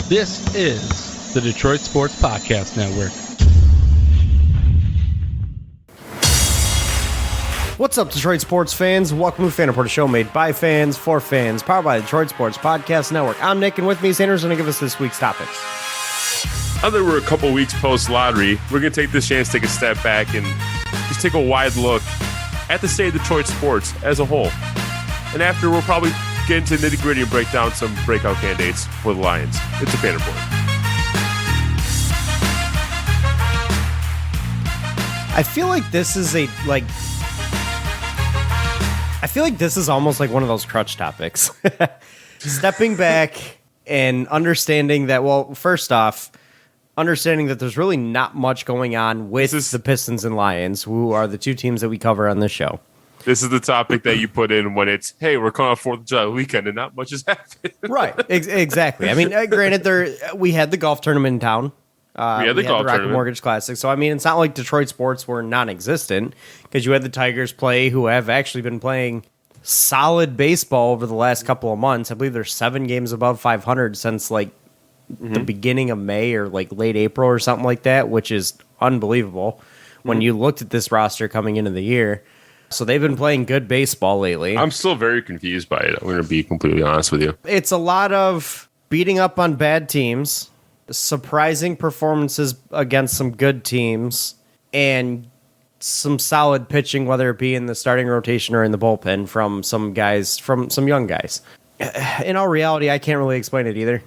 This is the Detroit Sports Podcast Network. What's up, Detroit sports fans? Welcome to Fan Report, a show made by fans for fans, powered by the Detroit Sports Podcast Network. I'm Nick, and with me is Andrew's going to give us this week's topics. Now that we're a couple weeks post-lottery, we're going to take this chance to take a step back and just take a wide look at the state of Detroit sports as a whole. And after, we'll probably get into nitty-gritty and break down some breakout candidates for the Lions. It's a Fan Report. I feel like this is almost like one of those crutch topics. Stepping back and understanding that, well, first off, understanding that there's really not much going on with the Pistons and Lions, who are the two teams that we cover on this show. This is the topic that you put in when it's, hey, we're coming off 4th of July weekend and not much has happened. Right, exactly. I mean, granted, we had the golf tournament in town. We had the Rocket Mortgage Classic. So, I mean, it's not like Detroit sports were non-existent because you had the Tigers play, who have actually been playing solid baseball over the last couple of months. I believe they're 7 games above 500 since, like, the beginning of May or, like, late April or something like that, which is unbelievable when you looked at this roster coming into the year. So they've been playing good baseball lately. I'm still very confused by it. I'm going to be completely honest with you. It's a lot of beating up on bad teams, surprising performances against some good teams, and some solid pitching, whether it be in the starting rotation or in the bullpen from some guys, from some young guys. In all reality, I can't really explain it either.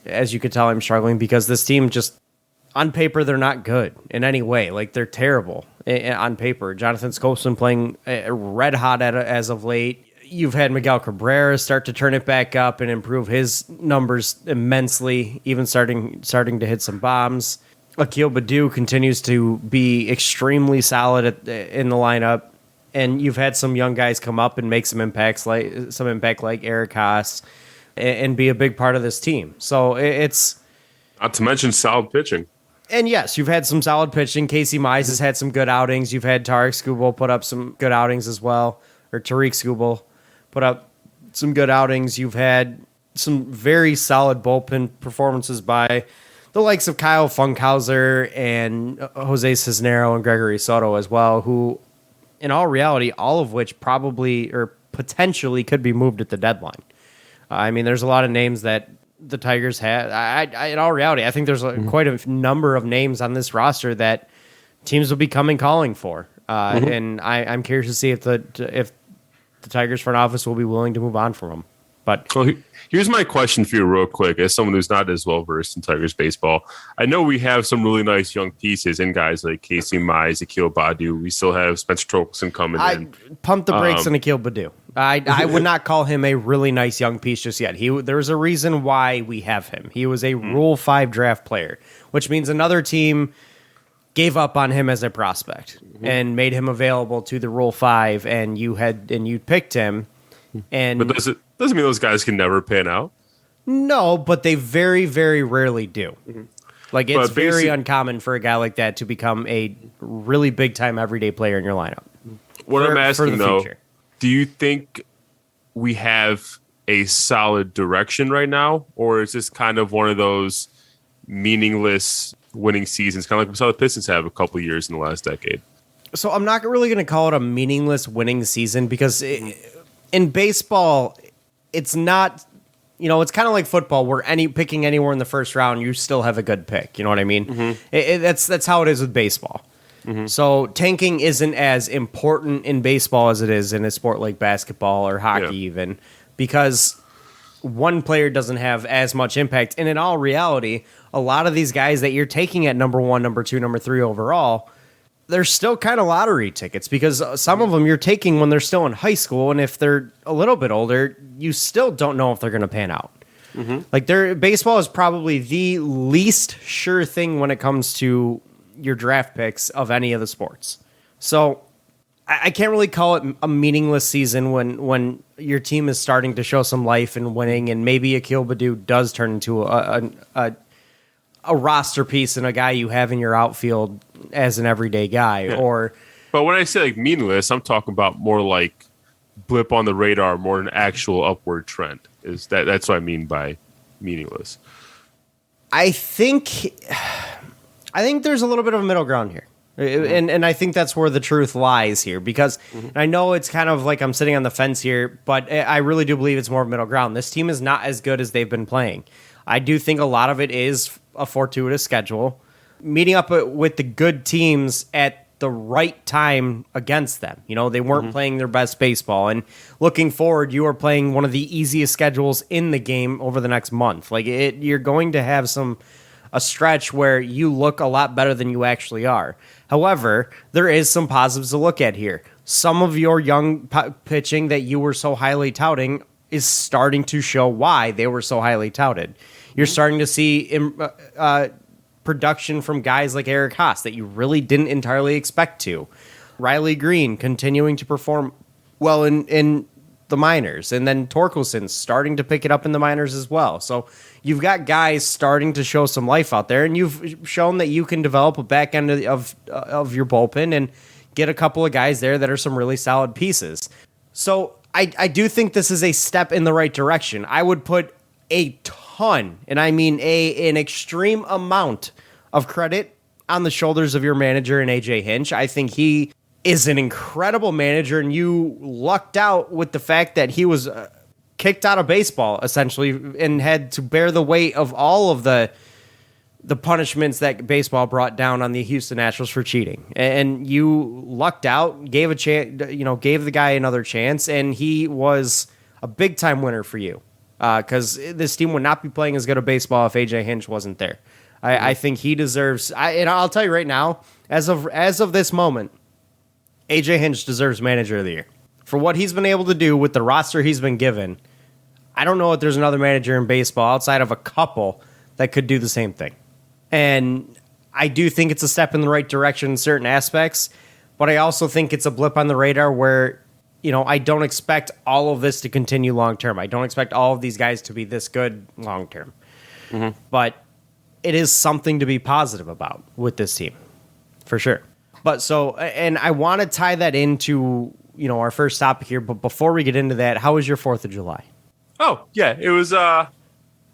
As you can tell, I'm struggling because this team just, on paper, they're not good in any way. Like, they're terrible on paper. Jonathan Scope's been playing red hot as of late. You've had Miguel Cabrera start to turn it back up and improve his numbers immensely, even starting to hit some bombs. Akil Baddoo continues to be extremely solid in the lineup, and you've had some young guys come up and make some impact like Eric Haas and be a big part of this team. So it's not to mention solid pitching. And yes, you've had some solid pitching. Casey Mize has had some good outings. You've had Tariq Skubal put up some good outings as well, or Tariq Skubal put up some good outings. You've had some very solid bullpen performances by the likes of Kyle Funkhauser and Jose Cisnero and Gregory Soto as well, who, in all reality, all of which probably or potentially could be moved at the deadline. I mean, there's a lot of names that the Tigers had. In all reality, I think there's quite a number of names on this roster that teams will be calling for. And I'm curious to see if the Tigers front office will be willing to move on from them. But here's my question for you real quick. As someone who's not as well-versed in Tigers baseball, I know we have some really nice young pieces in guys like Casey Mize, Akil Baddoo. We still have Spencer Torkelson coming in. Pump the brakes on Akil Baddoo. I would not call him a really nice young piece just yet. There's a reason why we have him. He was a Rule 5 draft player, which means another team gave up on him as a prospect and made him available to the Rule 5, and you picked him. And but doesn't mean those guys can never pan out. No, but they very, very rarely do. Like, it's very uncommon for a guy like that to become a really big-time everyday player in your lineup. What I'm asking, though, do you think we have a solid direction right now, or is this kind of one of those meaningless winning seasons, kind of like we saw the Pistons have a couple years in the last decade? So I'm not really going to call it a meaningless winning season because in baseball, it's not, it's kind of like football where picking anywhere in the first round, you still have a good pick. You know what I mean? That's how it is with baseball. So tanking isn't as important in baseball as it is in a sport like basketball or hockey even, because one player doesn't have as much impact. And in all reality, a lot of these guys that you're taking at number 1, number 2, number 3 overall, they're still kind of lottery tickets because some of them you're taking when they're still in high school, and if they're a little bit older, you still don't know if they're going to pan out. Like, baseball is probably the least sure thing when it comes to your draft picks of any of the sports. So I can't really call it a meaningless season when your team is starting to show some life and winning, and maybe Akil Baddoo does turn into a roster piece and a guy you have in your outfield as an everyday guy. But when I say like meaningless, I'm talking about more like blip on the radar, more an actual upward trend. That's what I mean by meaningless. I think there's a little bit of a middle ground here. And I think that's where the truth lies here, because I know it's kind of like I'm sitting on the fence here, but I really do believe it's more middle ground. This team is not as good as they've been playing. I do think a lot of it is a fortuitous schedule, meeting up with the good teams at the right time against them. You know, they weren't playing their best baseball, and looking forward, you are playing one of the easiest schedules in the game over the next month. Like you're going to have a stretch where you look a lot better than you actually are. However, there is some positives to look at here. Some of your young pitching that you were so highly touting is starting to show why they were so highly touted. You're starting to see production from guys like Eric Haas that you really didn't entirely expect to. Riley Green continuing to perform well in the minors, and then Torkelson starting to pick it up in the minors as well. So you've got guys starting to show some life out there, and you've shown that you can develop a back end of your bullpen and get a couple of guys there that are some really solid pieces. So I do think this is a step in the right direction. I would put a ton, and I mean an extreme amount of credit on the shoulders of your manager and AJ Hinch. I think he is an incredible manager, and you lucked out with the fact that he was kicked out of baseball essentially and had to bear the weight of all of the punishments that baseball brought down on the Houston Astros for cheating. And you lucked out, gave a chance, gave the guy another chance, and he was a big time winner for you. Because this team would not be playing as good a baseball if AJ Hinch wasn't there. I think he deserves. And I'll tell you right now, as of this moment, AJ Hinch deserves Manager of the Year for what he's been able to do with the roster he's been given. I don't know if there's another manager in baseball outside of a couple that could do the same thing. And I do think it's a step in the right direction in certain aspects, but I also think it's a blip on the radar where, I don't expect all of this to continue long term. I don't expect all of these guys to be this good long term. But it is something to be positive about with this team, for sure. But and I want to tie that into, our first topic here. But before we get into that, how was your 4th of July? Oh, yeah, it was a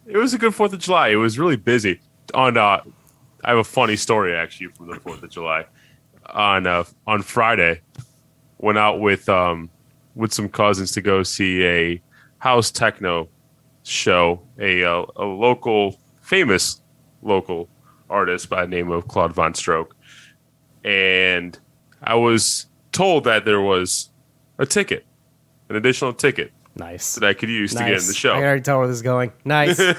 good 4th of July. It was really busy. I have a funny story actually from the 4th of July. On Friday, went out with some cousins to go see a house techno show, a famous local artist by the name of Claude Von Stroke. And I was told that there was an additional ticket. Nice. That I could use to get in the show. I can already tell where this is going. Nice. Go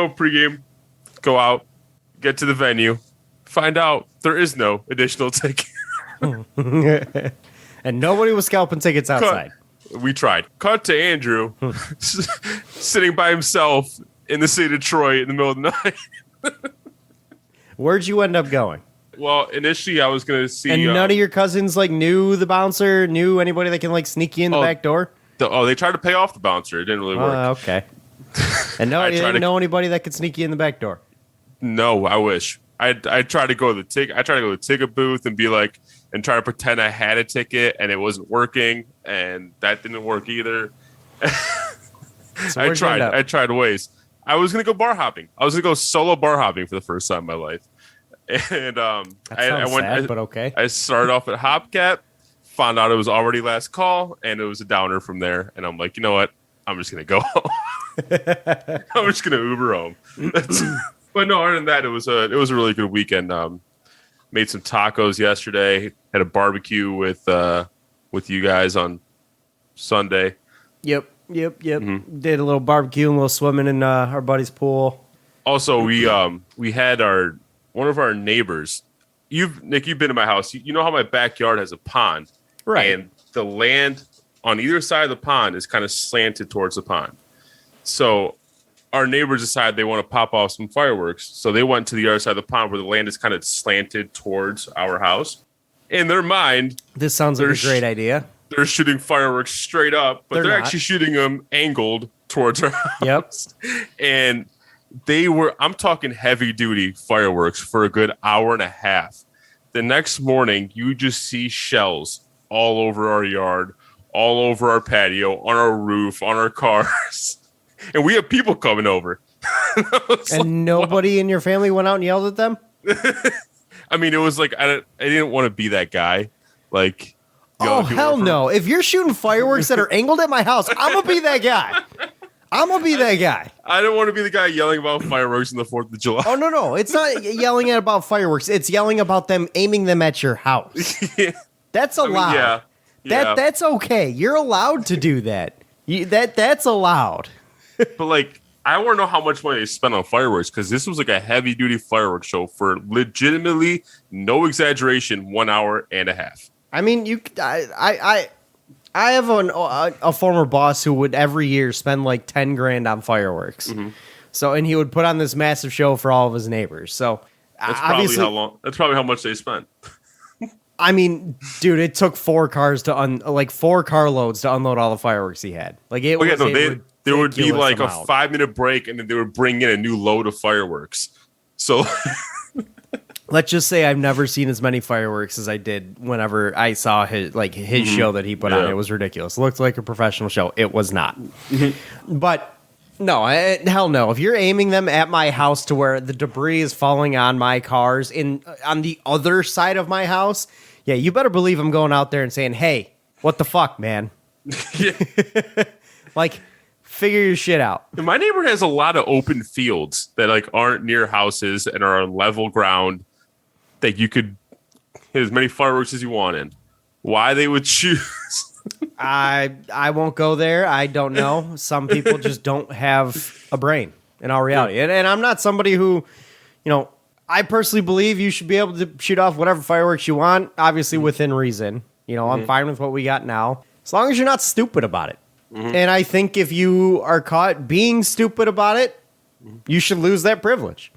pregame, go out, get to the venue, find out there is no additional ticket. And nobody was scalping tickets outside. We tried. Cut to Andrew sitting by himself in the city of Detroit in the middle of the night. Where'd you end up going? Well, initially I was going to see... And none of your cousins knew the bouncer, knew anybody that can sneak you in the back door? They tried to pay off the bouncer. It didn't really work. Okay. And you didn't know anybody that could sneak you in the back door? No, I wish. I tried to go to the ticket booth and be like, and try to pretend I had a ticket, and it wasn't working, and that didn't work either. So I tried ways. I was gonna go bar hopping. I was gonna go solo bar hopping for the first time in my life, and I went. Sad, but okay. I started off at Hopcat, found out it was already last call, and it was a downer from there. And I'm like, you know what? I'm just gonna go home. I'm just gonna Uber home. But no, other than that, it was a really good weekend. Made some tacos yesterday. Had a barbecue with you guys on Sunday. Yep. Mm-hmm. Did a little barbecue and a little swimming in our buddy's pool. Also, we had one of our neighbors. Nick, you've been to my house. You know how my backyard has a pond, right? And the land on either side of the pond is kind of slanted towards the pond. So our neighbors decided they want to pop off some fireworks. So they went to the other side of the pond where the land is kind of slanted towards our house. In their mind, this sounds like a great idea. They're shooting fireworks straight up, but they're actually shooting them angled towards our house. Yep. And I'm talking heavy duty fireworks for a good hour and a half. The next morning, you just see shells all over our yard, all over our patio, on our roof, on our cars. And we have people coming over. And nobody in your family went out and yelled at them? I mean, it was like I didn't want to be that guy. Like, oh, hell no. If you're shooting fireworks that are angled at my house, I'm going to be that guy. I'm going to be that guy. I don't want to be the guy yelling about fireworks on the 4th of July. Oh, no. It's not yelling about fireworks. It's yelling about them, aiming them at your house. Yeah. That's allowed. Yeah. That's okay. You're allowed to do that. That's allowed. But, like, I want to know how much money they spent on fireworks, because this was like a heavy-duty fireworks show for legitimately, no exaggeration, 1 hour and a half. I mean, I have a former boss who would every year spend like 10 grand on fireworks. Mm-hmm. So, and he would put on this massive show for all of his neighbors. So that's probably how much they spent. I mean, dude, it took 4 cars to 4 carloads to unload all the fireworks he had. Like it was there would be like amount. a 5-minute break, and then they would bring in a new load of fireworks. So let's just say I've never seen as many fireworks as I did whenever I saw his show that he put on. It was ridiculous. It looked like a professional show. It was not. But no, hell no. If you're aiming them at my house to where the debris is falling on my cars on the other side of my house, yeah, you better believe I'm going out there and saying, "Hey, what the fuck, man?" Like, figure your shit out. And my neighborhood has a lot of open fields that like aren't near houses and are on level ground that you could hit as many fireworks as you want in. Why they would choose? I won't go there. I don't know. Some people just don't have a brain in all reality. And I'm not somebody who, I personally believe you should be able to shoot off whatever fireworks you want, obviously within reason. I'm fine with what we got now, as long as you're not stupid about it. Mm-hmm. And I think if you are caught being stupid about it, you should lose that privilege.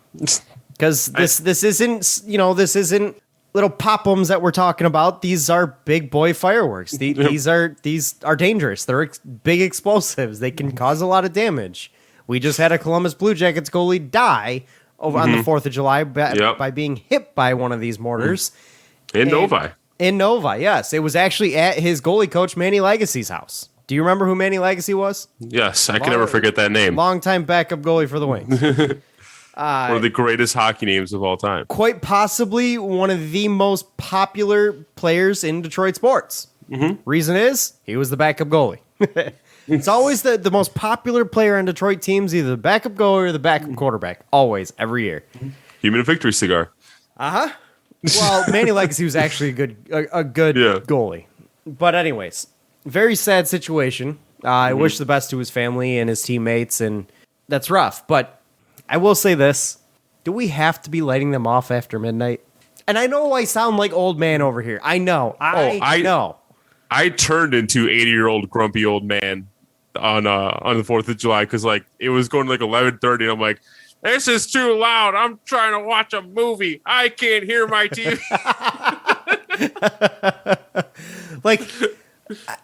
Because this isn't little pop-ums that we're talking about. These are big boy fireworks. These are dangerous. They're big explosives. They can cause a lot of damage. We just had a Columbus Blue Jackets goalie die on the 4th of July by being hit by one of these mortars. In Novi. In Novi, yes. It was actually at his goalie coach, Manny Legacy's house. Do you remember who Manny Legacy was? Yes, I can never forget that name. Longtime backup goalie for the Wings. One of the greatest hockey names of all time. Quite possibly one of the most popular players in Detroit sports. Mm-hmm. Reason is, he was the backup goalie. It's always the most popular player on Detroit teams, either the backup goalie or the backup quarterback. Always, every year. Human victory cigar. Uh-huh. Well, Manny Legacy was actually a good goalie. But anyways, very sad situation. I wish the best to his family and his teammates, and that's rough. But I will say this. Do we have to be lighting them off after midnight? And I know I sound like old man over here. I know. I know. I turned into 80-year-old grumpy old man on the 4th of July because it was going to 11:30, and I'm like, this is too loud. I'm trying to watch a movie. I can't hear my TV.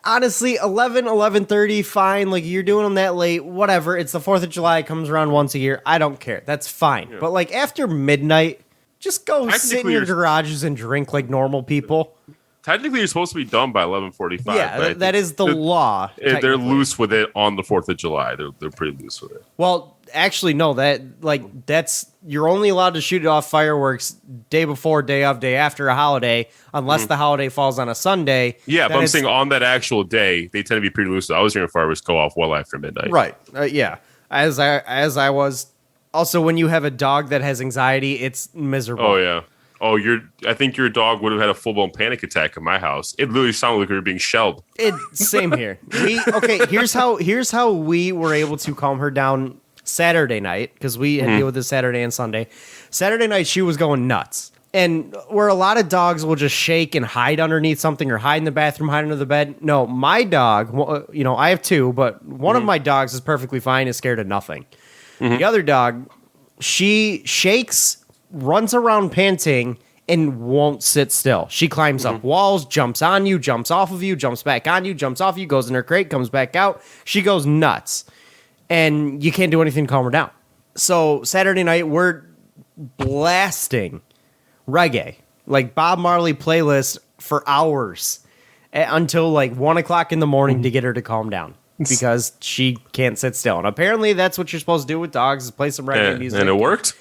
Honestly, 11:30, fine. You're doing them that late, whatever. It's the 4th of July. It comes around once a year. I don't care. That's fine. Yeah. But after midnight, just go sit in your garages and drink like normal people. Technically, you're supposed to be done by 11:45. Yeah, that is the law. They're loose with it on the 4th of July. They're pretty loose with it. Well, actually, no. That's you're only allowed to shoot off fireworks day before, day of, day after a holiday, unless the holiday falls on a Sunday. Yeah, but I'm saying on that actual day, they tend to be pretty loose. I was hearing fireworks go off well after midnight. Right. Yeah. As I was. Also, when you have a dog that has anxiety, it's miserable. Oh yeah. Oh, I think your dog would have had a full-blown panic attack in my house. It literally sounded like we were being shelled. Same here. Here's how we were able to calm her down Saturday night, because we had to deal with this Saturday and Sunday. Saturday night, she was going nuts. And where a lot of dogs will just shake and hide underneath something or hide in the bathroom, hide under the bed. No, my dog, I have 2, but one of my dogs is perfectly fine, is scared of nothing. Mm-hmm. The other dog, she shakes, runs around panting, and won't sit still. She climbs up walls, jumps on you, jumps off of you, jumps back on you, jumps off you, goes in her crate, comes back out. She goes nuts. And you can't do anything to calm her down. So Saturday night, we're blasting reggae, Bob Marley playlist for hours until 1 o'clock in the morning to get her to calm down. because she can't sit still. And apparently that's what you're supposed to do with dogs is play some reggae music. And it worked?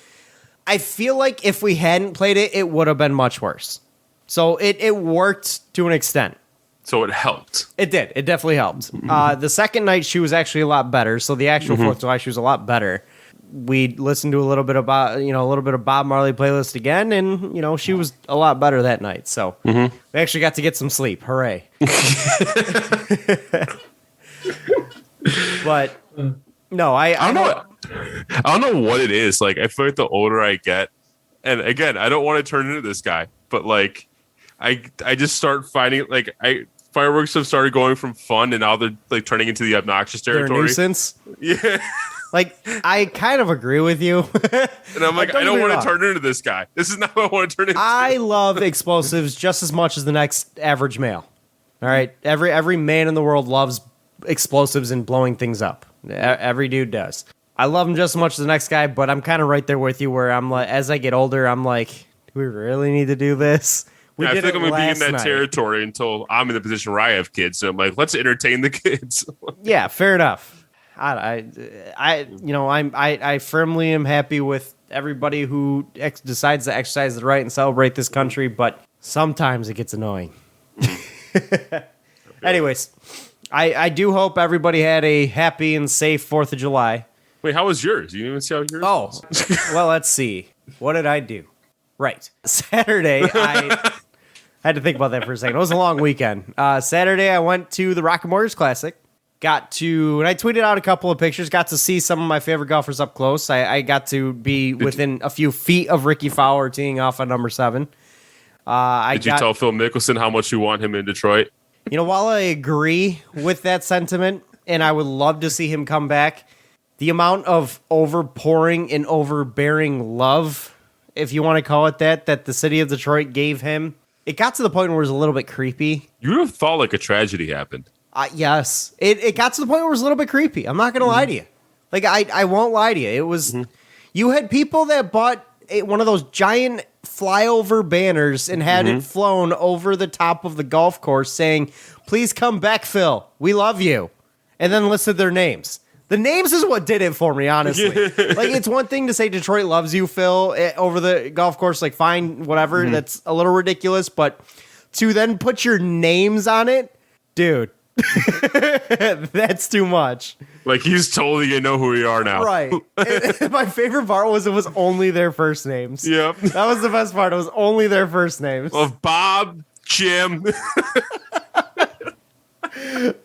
I feel like if we hadn't played it, it would have been much worse. So it worked to an extent. So it helped. It did. It definitely helped. The second night, she was actually a lot better. So the actual 4th of July, she was a lot better. We listened to a little bit of Bob Marley playlist again, and she was a lot better that night. So we actually got to get some sleep. Hooray! But no, I don't know. I don't know what it is. Like, I feel like the older I get, and again, I don't want to turn into this guy, but like, I just start finding like fireworks have started going from fun, and now they're like turning into the obnoxious territory. They're a nuisance. Yeah. Like, I kind of agree with you. And I'm like, I don't want to turn into this guy. This is not what I want to turn into. I love explosives just as much as the next average male. All right? Every man in the world loves explosives and blowing things up. Every dude does. I love them just as much as the next guy, but I'm kind of right there with you where I'm like, as I get older, I'm like, do we really need to do this? I feel like I'm going to be in that territory until I'm in the position where I have kids. So I'm like, let's entertain the kids. Yeah, fair enough. I firmly am happy with everybody who decides to exercise the right and celebrate this country, but sometimes it gets annoying. Anyways, I do hope everybody had a happy and safe 4th of July. Wait, how was yours? You didn't even see how yours was? Well, let's see. What did I do? Right. Saturday, I had to think about that for a second. It was a long weekend. Saturday, I went to the Rocket Mortgage Classic. And I tweeted out a couple of pictures, got to see some of my favorite golfers up close. I got to be within a few feet of Ricky Fowler teeing off on number 7. Did you tell Phil Mickelson how much you want him in Detroit? While I agree with that sentiment, and I would love to see him come back, the amount of overpouring and overbearing love, if you want to call it that the city of Detroit gave him, it got to the point where it was a little bit creepy. You would have thought like a tragedy happened. Yes. It got to the point where it was a little bit creepy. I'm not going to lie to you. Like, I won't lie to you. It was, you had people that bought one of those giant flyover banners and had it flown over the top of the golf course saying, please come back, Phil. We love you. And then listed their names. The names is what did it for me, honestly. Like, it's one thing to say Detroit loves you, Phil, over the golf course. Like, fine, whatever. That's a little ridiculous. But to then put your names on it, dude. That's too much. Like, he's totally gonna know who we are now. Right. And my favorite part was it was only their first names. Yep. That was the best part. It was only their first names. Of Bob, Jim.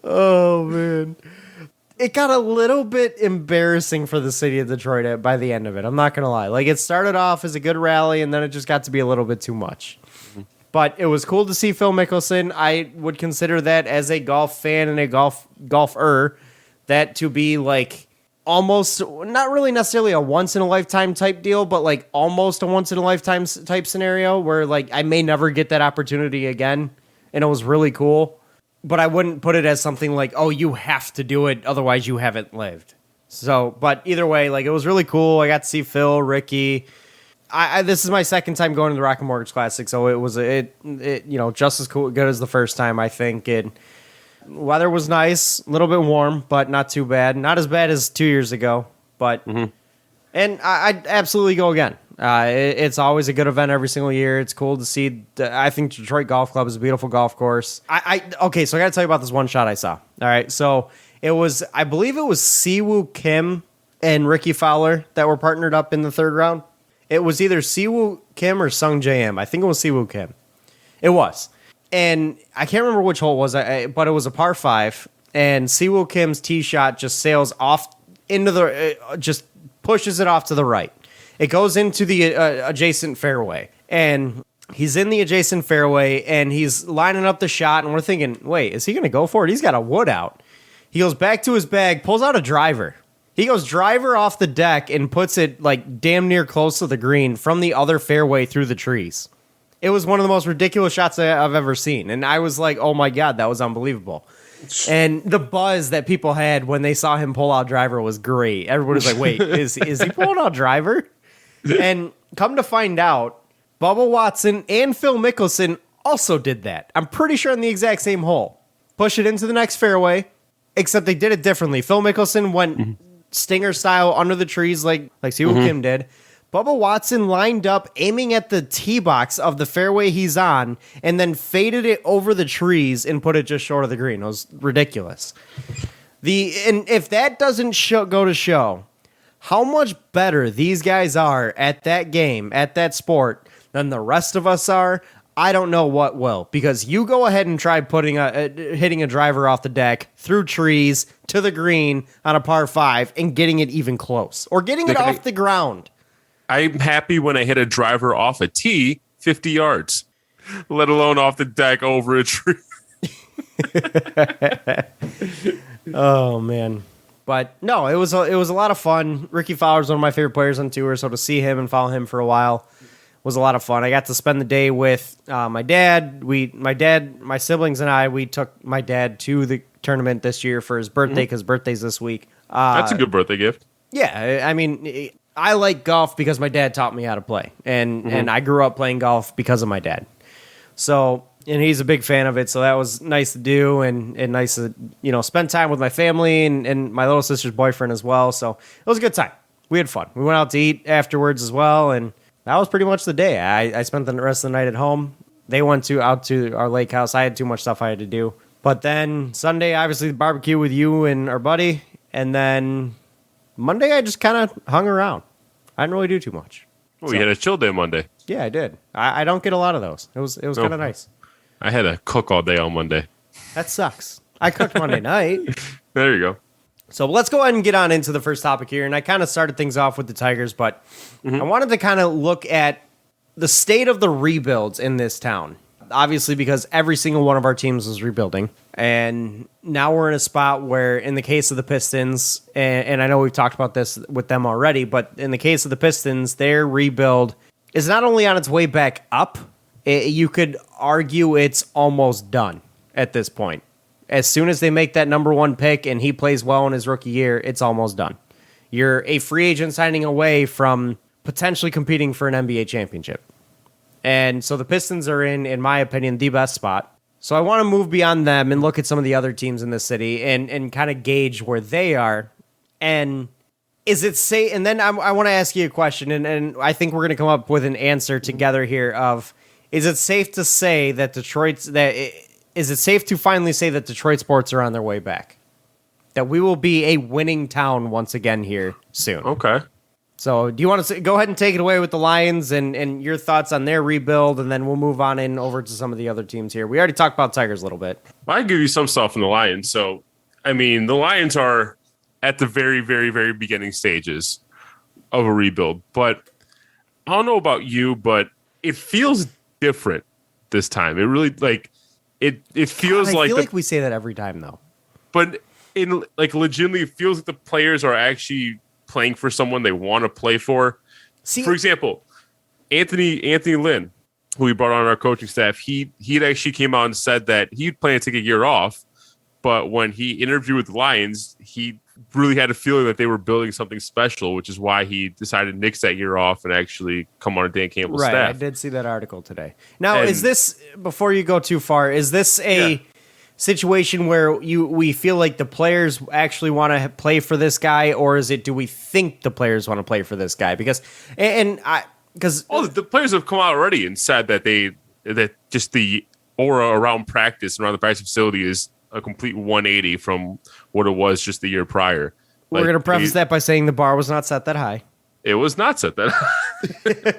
Oh, man. It got a little bit embarrassing for the city of Detroit by the end of it. I'm not going to lie. Like, it started off as a good rally, and then it just got to be a little bit too much. But it was cool to see Phil Mickelson. I would consider that as a golf fan and a golfer, that to be like almost, not really necessarily a once-in-a-lifetime type deal, but like almost a once-in-a-lifetime type scenario where like I may never get that opportunity again. And it was really cool. But I wouldn't put it as something like, oh, you have to do it, otherwise you haven't lived. So, but either way, like it was really cool. I got to see Phil, Ricky. This is my second time going to the Rocket Mortgage Classic, so it was just as good as the first time, I think. Weather was nice, a little bit warm, but not too bad. Not as bad as 2 years ago, but and I'd absolutely go again. It's always a good event every single year. It's cool to see. I think Detroit Golf Club is a beautiful golf course. Okay, so I got to tell you about this one shot I saw. All right, so I believe it was Siwoo Kim and Ricky Fowler that were partnered up in the third round. It was either Siwoo Kim or Sung J.M. I think it was Siwoo Kim. It was. And I can't remember which hole it was, but it was a par 5. And Siwoo Kim's tee shot just sails off into just pushes it off to the right. It goes into the adjacent fairway. And he's in the adjacent fairway, and he's lining up the shot. And we're thinking, wait, is he going to go for it? He's got a wood out. He goes back to his bag, pulls out a driver. He goes driver off the deck and puts it like damn near close to the green from the other fairway through the trees. It was one of the most ridiculous shots I've ever seen. And I was like, oh my God, that was unbelievable. And the buzz that people had when they saw him pull out driver was great. Everyone was like, wait, is he pulling out driver? And come to find out, Bubba Watson and Phil Mickelson also did that. I'm pretty sure on the exact same hole. Push it into the next fairway. except they did it differently. Phil Mickelson went stinger style under the trees like Siwoo Kim did. Bubba Watson lined up aiming at the tee box of the fairway he's on and then faded it over the trees and put it just short of the green. It was ridiculous. And if that doesn't go to show how much better these guys are at that game, at that sport, than the rest of us are, I don't know what will. Because you go ahead and try hitting a driver off the deck through trees to the green on a par 5 and getting it even close. Or getting it off the ground. I'm happy when I hit a driver off a tee 50 yards, let alone off the deck over a tree. Oh, man. But no, it was a lot of fun. Ricky Fowler's one of my favorite players on tour, so to see him and follow him for a while was a lot of fun. I got to spend the day with my dad. My siblings and I, we took my dad to the tournament this year for his birthday because birthday's this week. That's a good birthday gift. Yeah, I mean, I like golf because my dad taught me how to play, and I grew up playing golf because of my dad. So, and he's a big fan of it, so that was nice to do and nice to, spend time with my family and my little sister's boyfriend as well. So it was a good time. We had fun. We went out to eat afterwards as well, and that was pretty much the day. I spent the rest of the night at home. They went out to our lake house. I had too much stuff I had to do. But then Sunday, obviously, the barbecue with you and our buddy, and then Monday, I just kind of hung around. I didn't really do too much. Well, you had a chill day Monday. Yeah, I did. I don't get a lot of those. It was kind of nice. I had to cook all day on Monday. That sucks. I cooked Monday night. There you go. So let's go ahead and get on into the first topic here. And I kind of started things off with the Tigers, but I wanted to kind of look at the state of the rebuilds in this town. Obviously, because every single one of our teams was rebuilding. And now we're in a spot where, in the case of the Pistons, and I know we've talked about this with them already, but in the case of the Pistons, their rebuild is not only on its way back up, you could argue it's almost done at this point. As soon as they make that number 1 pick and he plays well in his rookie year, it's almost done. You're a free agent signing away from potentially competing for an NBA championship. And so the Pistons are in my opinion, the best spot. So I want to move beyond them and look at some of the other teams in the city and kind of gauge where they are. And is it safe? And then I want to ask you a question, and I think we're going to come up with an answer together here of, is it safe to say that is it safe to finally say that Detroit sports are on their way back? That we will be a winning town once again here soon. Okay. So do you want to go ahead and take it away with the Lions and your thoughts on their rebuild, and then we'll move on in over to some of the other teams here. We already talked about Tigers a little bit. Well, I give you some stuff on the Lions. So, I mean, the Lions are at the very, very, very beginning stages of a rebuild. But I don't know about you, but it feels different this time. It really, it feels I feel like we say that every time, though. But legitimately, it feels like the players are actually playing for someone they want to play for. For example, Anthony Lynn, who we brought on our coaching staff, he'd actually came out and said that he'd plan to take a year off, but when he interviewed with the Lions, he really had a feeling that they were building something special, which is why he decided to nix that year off and actually come on Dan Campbell's staff. Right, I did see that article today. Now, is this, before you go too far, is this a situation where we feel like the players actually want to play for this guy, or is it, do we think the players want to play for this guy? Because the players have come out already and said that just the aura around practice and around the practice facility is a complete 180 from what it was just the year prior. We're going to preface that by saying the bar was not set that high. It was not set that high.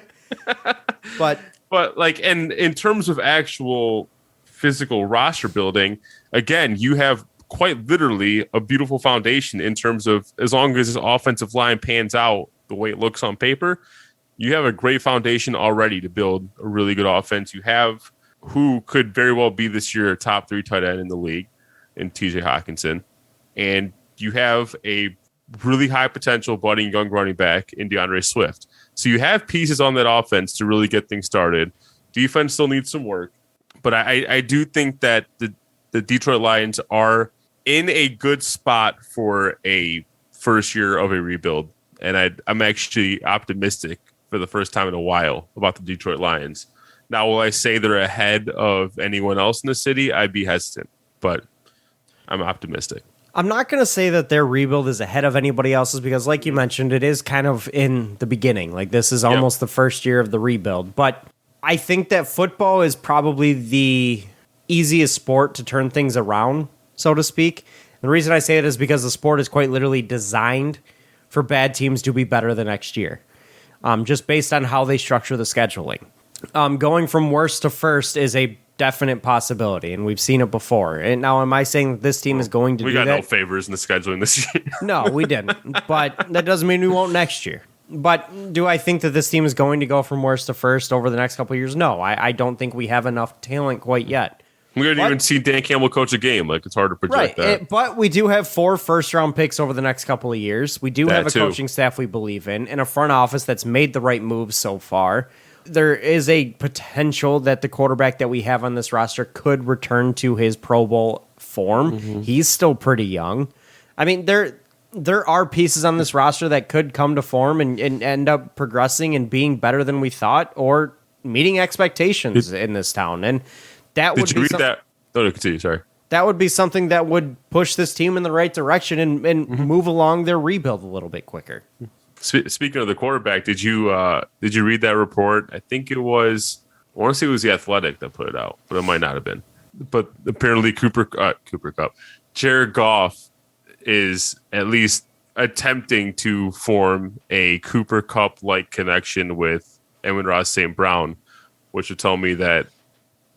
but and in terms of actual physical roster building, again, you have quite literally a beautiful foundation in terms of, as long as this offensive line pans out the way it looks on paper, you have a great foundation already to build a really good offense. You have who could very well be this year a top 3 tight end in the league in TJ Hawkinson. And you have a really high potential budding young running back in DeAndre Swift. So you have pieces on that offense to really get things started. Defense still needs some work. But I do think that the Detroit Lions are in a good spot for a first year of a rebuild. And I'm actually optimistic for the first time in a while about the Detroit Lions. Now, will I say they're ahead of anyone else in the city? I'd be hesitant, but I'm optimistic. I'm not going to say that their rebuild is ahead of anybody else's because, like you mentioned, it is kind of in the beginning. Like, this is almost the first year of the rebuild. But I think that football is probably the easiest sport to turn things around, so to speak. And the reason I say it is because the sport is quite literally designed for bad teams to be better the next year, just based on how they structure the scheduling. Going from worst to first is a definite possibility, and we've seen it before. And now, am I saying that this team is going to do that? We got no favors in the scheduling this year. No, we didn't. But that doesn't mean we won't next year. But do I think that this team is going to go from worst to first over the next couple of years? No, I don't think we have enough talent quite yet. We haven't even seen Dan Campbell coach a game. Like, it's hard to project that. But we do have 4 first-round picks over the next couple of years. We do have a coaching staff we believe in, and a front office that's made the right moves so far. There is a potential that the quarterback that we have on this roster could return to his Pro Bowl form. Mm-hmm. He's still pretty young. I mean, there are pieces on this roster that could come to form and end up progressing and being better than we thought or meeting expectations in this town. And that would be Did you read that? No, continue, sorry. That would be something that would push this team in the right direction and move along their rebuild a little bit quicker. Speaking of the quarterback, did you read that report? I think it was. I want to say it was The Athletic that put it out, but it might not have been. But apparently, Cooper Kupp, Jared Goff is at least attempting to form a Cooper Kupp-like connection with Amon-Ra St. Brown, which would tell me that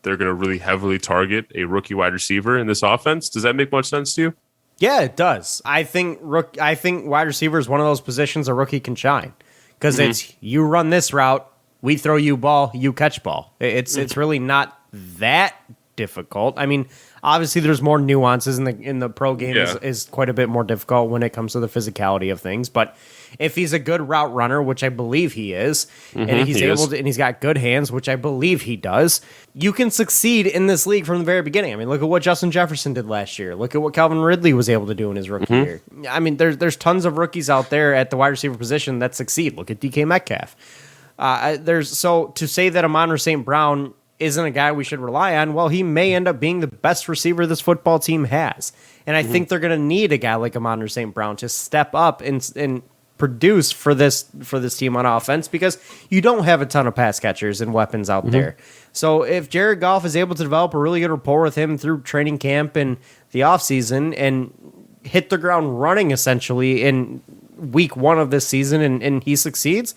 they're going to really heavily target a rookie wide receiver in this offense. Does that make much sense to you? Yeah, it does. I think wide receiver is one of those positions a rookie can shine because it's you run this route, we throw you ball, you catch ball. It's really not that difficult. I mean, obviously there's more nuances in the pro game is quite a bit more difficult when it comes to the physicality of things. But if he's a good route runner, which I believe he is, and he's got good hands, which I believe he does, you can succeed in this league from the very beginning. I mean, look at what Justin Jefferson did last year. Look at what Calvin Ridley was able to do in his rookie year. I mean, there's tons of rookies out there at the wide receiver position that succeed. Look at DK Metcalf. So to say that Amon-Ra St. Brown isn't a guy we should rely on, well, he may end up being the best receiver this football team has. And I think they're going to need a guy like Amon-Ra St. Brown to step up and produce for this team on offense because you don't have a ton of pass catchers and weapons out there. So if Jared Goff is able to develop a really good rapport with him through training camp and the offseason and hit the ground running essentially in week 1 of this season and he succeeds,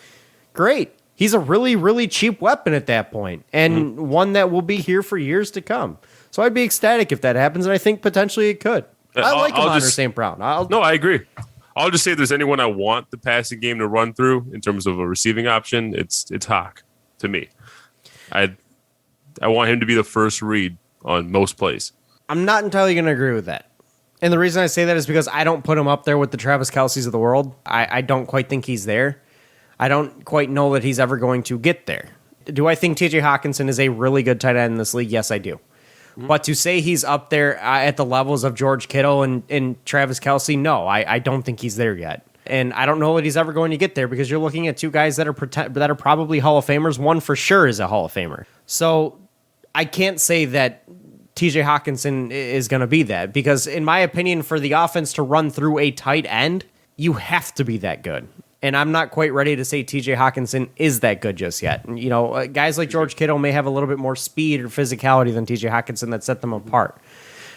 great. He's a really, really cheap weapon at that point and one that will be here for years to come. So I'd be ecstatic if that happens, and I think potentially it could. I like Amon-Ra St. Brown. No, I agree. I'll just say if there's anyone I want the passing game to run through in terms of a receiving option, it's Hawk to me. I want him to be the first read on most plays. I'm not entirely going to agree with that. And the reason I say that is because I don't put him up there with the Travis Kelce's of the world. I don't quite think he's there. I don't quite know that he's ever going to get there. Do I think TJ Hawkinson is a really good tight end in this league? Yes, I do. But to say he's up there at the levels of George Kittle and Travis Kelce, no, I don't think he's there yet. And I don't know that he's ever going to get there because you're looking at 2 guys that are probably Hall of Famers. One for sure is a Hall of Famer. So I can't say that TJ Hawkinson is going to be that because, in my opinion, for the offense to run through a tight end, you have to be that good. And I'm not quite ready to say TJ Hawkinson is that good just yet. You know, guys like George Kittle may have a little bit more speed or physicality than TJ Hawkinson that set them apart.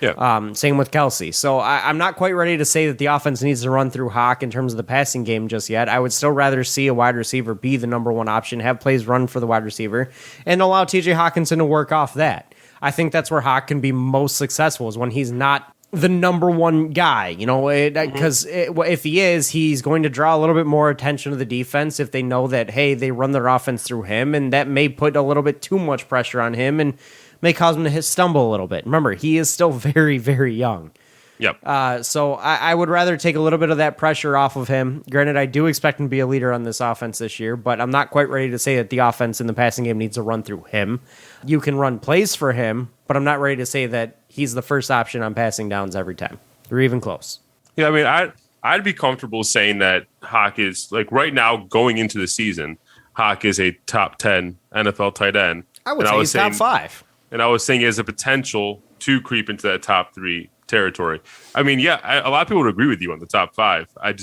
Yeah. Same with Kelce. So I'm not quite ready to say that the offense needs to run through Hawk in terms of the passing game just yet. I would still rather see a wide receiver be the number 1 option, have plays run for the wide receiver, and allow TJ Hawkinson to work off that. I think that's where Hawk can be most successful is when he's not the number 1 guy, you know, because if he is, he's going to draw a little bit more attention to the defense if they know that, hey, they run their offense through him, and that may put a little bit too much pressure on him and may cause him to stumble a little bit. Remember, he is still very, very young. Yep. So I would rather take a little bit of that pressure off of him. Granted, I do expect him to be a leader on this offense this year, but I'm not quite ready to say that the offense in the passing game needs to run through him. You can run plays for him, but I'm not ready to say that he's the first option on passing downs every time, or even close. Yeah, I mean, I'd be comfortable saying that Hawk is, like, right now going into the season, Hawk is a top 10 NFL tight end. I would say he's top 5. And I was saying he has a potential to creep into that top 3 territory. I mean, yeah, a lot of people would agree with you on the top 5. I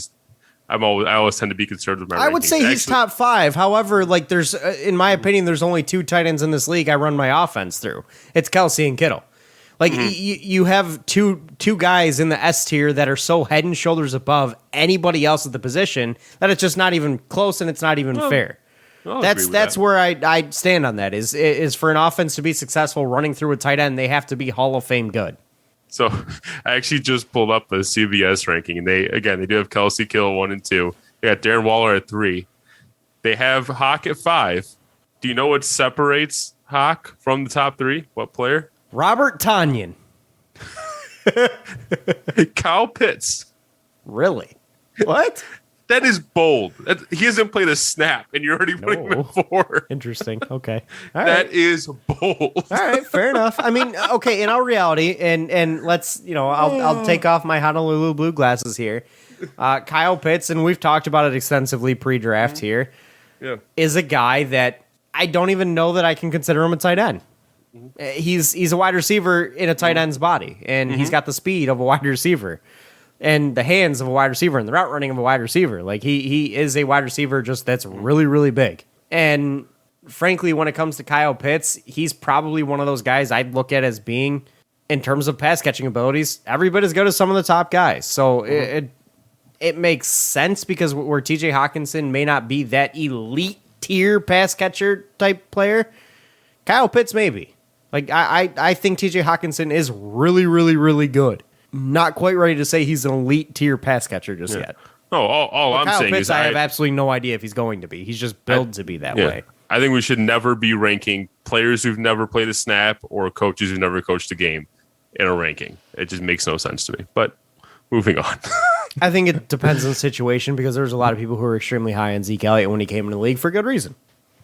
always tend to be conservative with my rankings. I would say he's top 5. However, like there's, in my opinion, there's only 2 tight ends in this league I run my offense through. It's Kelsey and Kittle. Like you have two guys in the S tier that are so head and shoulders above anybody else at the position that it's just not even close and it's not even fair. That's where I stand on that. Is for an offense to be successful running through a tight end, they have to be Hall of Fame good. So I actually just pulled up the CBS ranking, and they do have Kelsey, Kittle 1 and 2. They got Darren Waller at 3. They have Hawk at 5. Do you know what separates Hawk from the top 3? What player? Robert Tonyan. Kyle Pitts. Really? What? That is bold. He hasn't played a snap, and you're already putting him at 4. Interesting. Okay. That is bold. All right, fair enough. I mean, okay, in all reality, and let's, I'll take off my Honolulu blue glasses here. Kyle Pitts, and we've talked about it extensively pre-draft here, is a guy that I don't even know that I can consider him a tight end. He's a wide receiver in a tight end's body, and he's got the speed of a wide receiver and the hands of a wide receiver and the route running of a wide receiver. Like he is a wide receiver just that's really, really big. And frankly, when it comes to Kyle Pitts, he's probably one of those guys I'd look at as being, in terms of pass catching abilities, every bit as good as some of the top guys. So it makes sense because where TJ Hawkinson may not be that elite tier pass catcher type player, Kyle Pitts maybe. Like, I think TJ Hawkinson is really, really, really good. Not quite ready to say he's an elite tier pass catcher just yet. No, all I'm Kyle saying Pitts, is I have absolutely no idea if he's going to be. He's just built to be that way. I think we should never be ranking players who've never played a snap or coaches who've never coached a game in a ranking. It just makes no sense to me. But moving on. I think it depends on the situation because there's a lot of people who are extremely high on Zeke Elliott when he came into the league for good reason.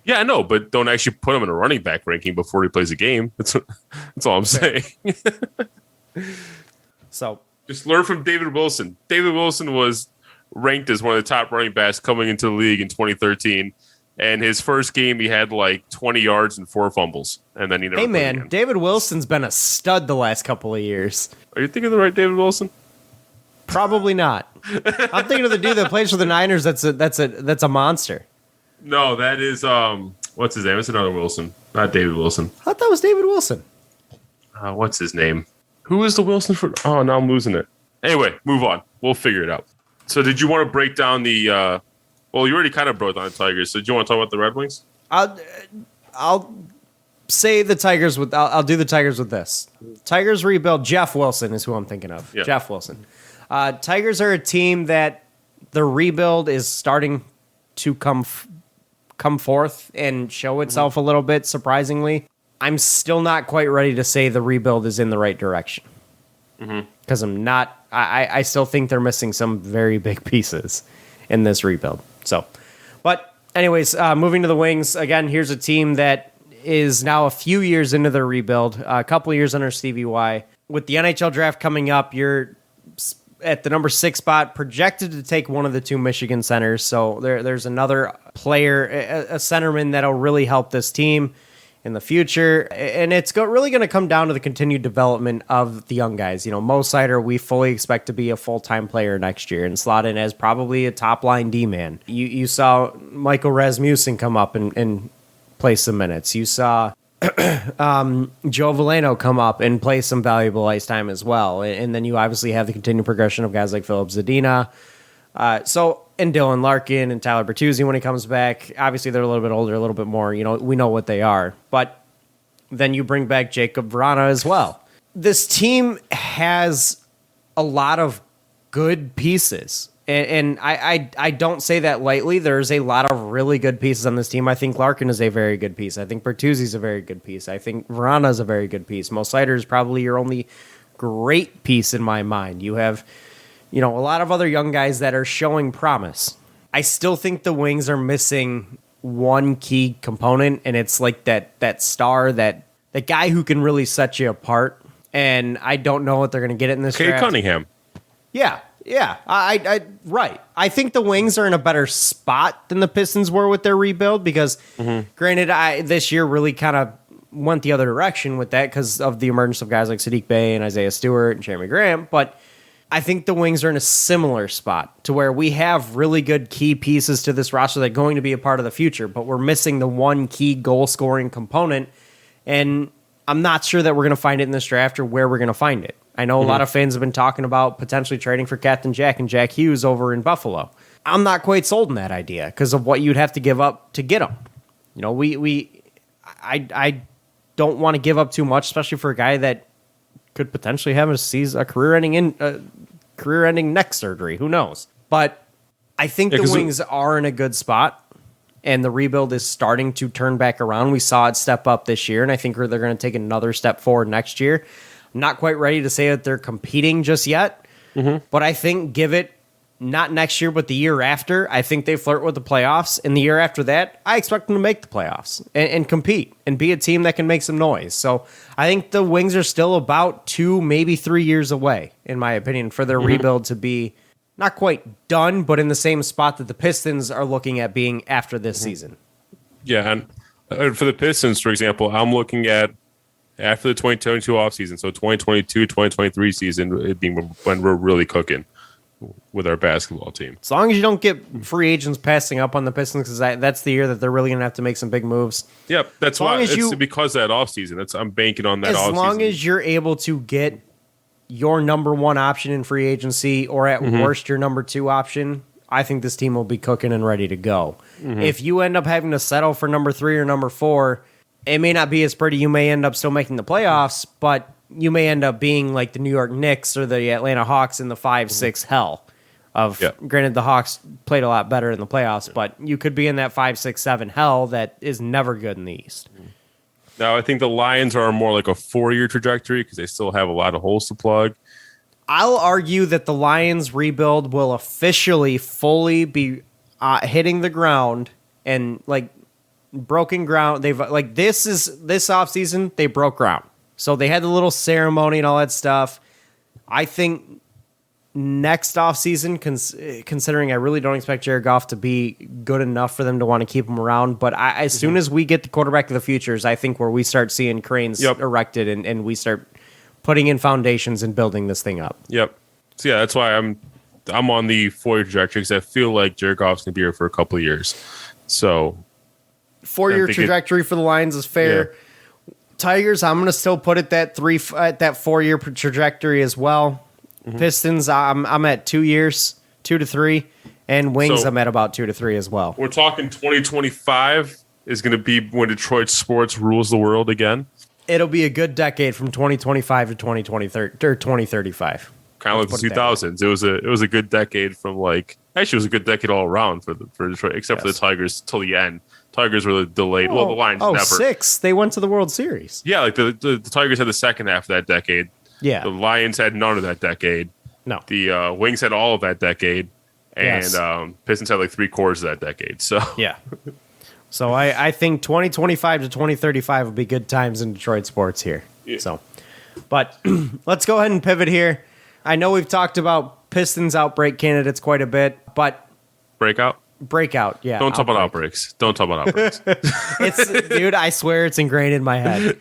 Yeah, I know, but don't actually put him in a running back ranking before he plays a game. That's all I'm saying. So just learn from David Wilson. David Wilson was ranked as one of the top running backs coming into the league in 2013. And his first game, he had like 20 yards and 4 fumbles. And then he never played again. David Wilson's been a stud the last couple of years. Are you thinking of the right David Wilson? Probably not. I'm thinking of the dude that plays for the Niners that's a monster. No, that is, what's his name? It's another Wilson. Not David Wilson. I thought that was David Wilson. What's his name? Who is the Wilson for? Oh, now I'm losing it. Anyway, move on. We'll figure it out. So did you want to break down the, well, you already kind of broke down the Tigers. So do you want to talk about the Red Wings? I'll say the Tigers with, I'll do the Tigers with this. Tigers rebuild. Jeff Wilson is who I'm thinking of. Yeah. Jeff Wilson. Tigers are a team that the rebuild is starting to come forth and show itself a little bit, surprisingly. I'm still not quite ready to say the rebuild is in the right direction. Because I'm not, I still think they're missing some very big pieces in this rebuild. So, but anyways, moving to the Wings, again, here's a team that is now a few years into their rebuild, a couple of years under Stevie Y. With the NHL draft coming up, you're at the number 6 spot, projected to take one of the 2 Michigan centers. So there's another player, a centerman that'll really help this team in the future. And it's really going to come down to the continued development of the young guys. You know, Mo Sider, we fully expect to be a full-time player next year and slot in as probably a top-line D-man. You saw Michael Rasmussen come up and play some minutes. You saw Joe Valeno come up and play some valuable ice time as well. And then you obviously have the continued progression of guys like Philip Zadina. And Dylan Larkin and Tyler Bertuzzi when he comes back. Obviously, they're a little bit older, a little bit more, we know what they are. But then you bring back Jacob Vrana as well. This team has a lot of good pieces. And I don't say that lightly. There's a lot of really good pieces on this team. I think Larkin is a very good piece. I think Bertuzzi's a very good piece. I think Vrana is a very good piece. Mo Sider is probably your only great piece in my mind. You have, a lot of other young guys that are showing promise. I still think the Wings are missing one key component, and it's like that star, that guy who can really set you apart. And I don't know what they're going to get in this draft. Cunningham. Yeah. Right. I think the Wings are in a better spot than the Pistons were with their rebuild because, granted, this year really kind of went the other direction with that because of the emergence of guys like Sadiq Bey and Isaiah Stewart and Jeremy Graham. But I think the Wings are in a similar spot to where we have really good key pieces to this roster that are going to be a part of the future, but we're missing the one key goal-scoring component, and I'm not sure that we're going to find it in this draft or where we're going to find it. I know a lot of fans have been talking about potentially trading for Captain Jack and Jack Hughes over in Buffalo. I'm not quite sold on that idea because of what you'd have to give up to get him. You know, I don't want to give up too much, especially for a guy that could potentially have a career-ending neck surgery. Who knows? But I think the Wings are in a good spot, and the rebuild is starting to turn back around. We saw it step up this year, and I think they're going to take another step forward next year. I'm not quite ready to say that they're competing just yet, but I think give it not next year, but the year after, I think they flirt with the playoffs. And the year after that, I expect them to make the playoffs and compete and be a team that can make some noise. So I think the Wings are still about 2, maybe 3 years away, in my opinion, for their rebuild to be not quite done, but in the same spot that the Pistons are looking at being after this season. Yeah, and for the Pistons, for example, I'm looking at after the 2022 offseason, so 2022, 2023 season, it being when we're really cooking with our basketball team. As long as you don't get free agents passing up on the Pistons, because that's the year that they're really going to have to make some big moves. Yep, that's why. It's because of that offseason. I'm banking on that offseason. As long as you're able to get your number one option in free agency, or at worst, your number 2 option, I think this team will be cooking and ready to go. If you end up having to settle for number 3 or number 4, it may not be as pretty. You may end up still making the playoffs, but you may end up being like the New York Knicks or the Atlanta Hawks in the 5-6 hell. Granted, the Hawks played a lot better in the playoffs, but you could be in that 5-6-7 hell that is never good in the East. Now, I think the Lions are more like a 4-year trajectory because they still have a lot of holes to plug. I'll argue that the Lions rebuild will officially fully be hitting the ground and like broken ground. They've like this offseason, they broke ground. So they had the little ceremony and all that stuff. I think next offseason, considering I really don't expect Jared Goff to be good enough for them to want to keep him around, but as soon as we get the quarterback of the futures, I think where we start seeing cranes erected and we start putting in foundations and building this thing up. Yep. So yeah, that's why I'm on the 4-year trajectory because I feel like Jared Goff's going to be here for a couple of years. So 4-year trajectory for the Lions is fair. Yeah. Tigers, I'm going to still put it that 4-year trajectory as well. Pistons, I'm at 2 years, 2 to 3, and Wings, I'm at about 2 to 3 as well. We're talking 2025 is going to be when Detroit sports rules the world again. It'll be a good decade from 2025 to 2035. Kind of like the 2000s. It was a good decade from actually it was a good decade all around for Detroit, except for the Tigers till the end. Tigers were delayed. Well, the Lions never. 6. They went to the World Series. Yeah, like the Tigers had the second half of that decade. Yeah. The Lions had none of that decade. No. The Wings had all of that decade. And Pistons had like 3/4 of that decade. So yeah. So I think 2025 to 2035 will be good times in Detroit sports here. Yeah. So, but let's go ahead and pivot here. I know we've talked about Pistons outbreak candidates quite a bit, but Breakout, yeah. Don't talk about outbreaks. Dude, I swear it's ingrained in my head.